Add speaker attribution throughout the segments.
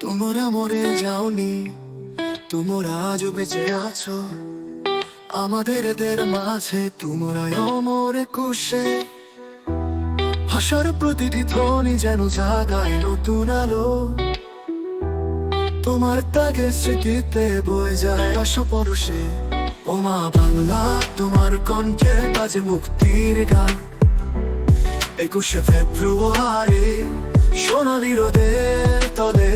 Speaker 1: তোমরা মরে যাওনি, তোমরা আজও বেঁচে আছো আমাদের এদের মাঝে। তোমরা অমর একুশে, ভাষার প্রতিটি ধ্বনি যেন জাগায় নতুন আলো। তোমার ত্যাগের স্মৃতিতে বয়ে যায় আশা পরশে। ও মা বাংলা, তোমার কণ্ঠে বাজে মুক্তির গান। 21শে ফেব্রুয়ারি সোনালি রোদের তলে,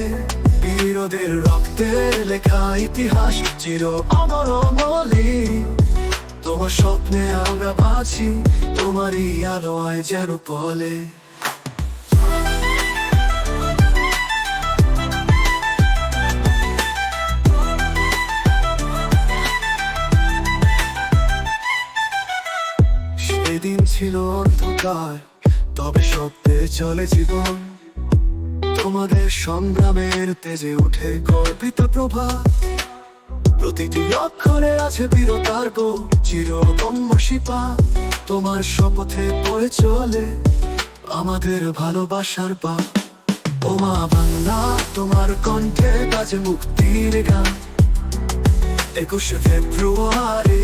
Speaker 1: বীরদের রক্তের লেখা ইতিহাস চির অমর অমলিন। তোমার স্বপ্নে আমরা বাঁচি, তোমারই আলোয় যেন পলে। সেদিন ছিল অন্ধকার, তবে শব্দে চলে জীবন। তোমাদের সংগ্রামের তেজে উঠে গর্বিত প্রভাত। প্রতিটি অক্ষরে আছে বীরতার গো চিরগম্য শিপা। তোমার শপথে বয়ে চলে আমাদের ভালোবাসার পথ। ও মা বাংলা, তোমার কণ্ঠে বাজে মুক্তির গান। 21শে ফেব্রুয়ারি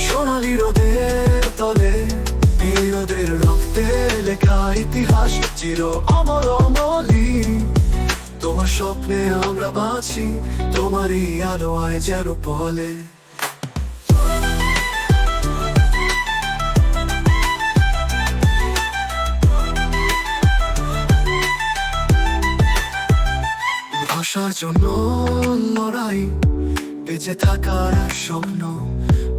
Speaker 1: সোনালি রোদের তলে, বীরদের রক্তে লেখা ইতিহাস চির অমর অমলিন। তোমার স্বপ্নে আমরা বাঁচি, তোমারই আলোয় যেন পলে। ভাষার জন্য লড়াই, বেঁচে থাকার স্বপ্ন।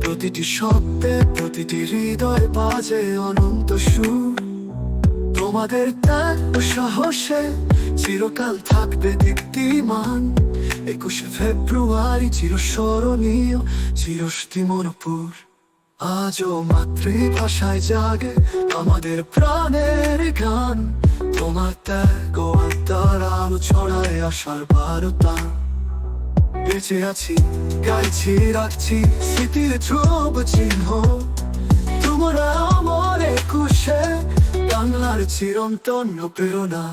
Speaker 1: প্রতিটি শব্দে, প্রতিটি হৃদয় বাজে অনন্ত সুর। তোমাদের ত্যাগ ও সাহসে চিরকাল থাকবে দীপ্তিমান। 21শে ফেব্রুয়ারি চিরস্মরণীয়, চিরস্মরণপুর। আজও মাতৃভাষায় জাগে আমাদের প্রাণের গান। তোমার ত্যাগ ও আত্মার আলো ছড়ায় আশার বার্তা। বেঁচে আছি, গাইছি, রাখছি স্মৃতির ধ্রুব চিহ্ন। তোমরা অমর একুশে, বাংলার চিরন্তন প্রেরণা।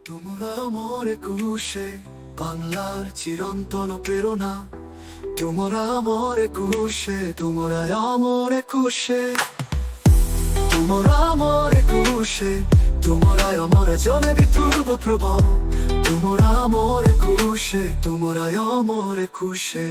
Speaker 1: তোমরা অমর একুশে, বাংলার চিরন্তন প্রেরণা। তোমরা অমর একুশে, তোমরা অমর একুশে। তোমরা অমর একুশে, তোমরা অমর জনে বিতুর্ব প্রভা। তোমরা অমর একুশে, তোমরা অমর একুশে।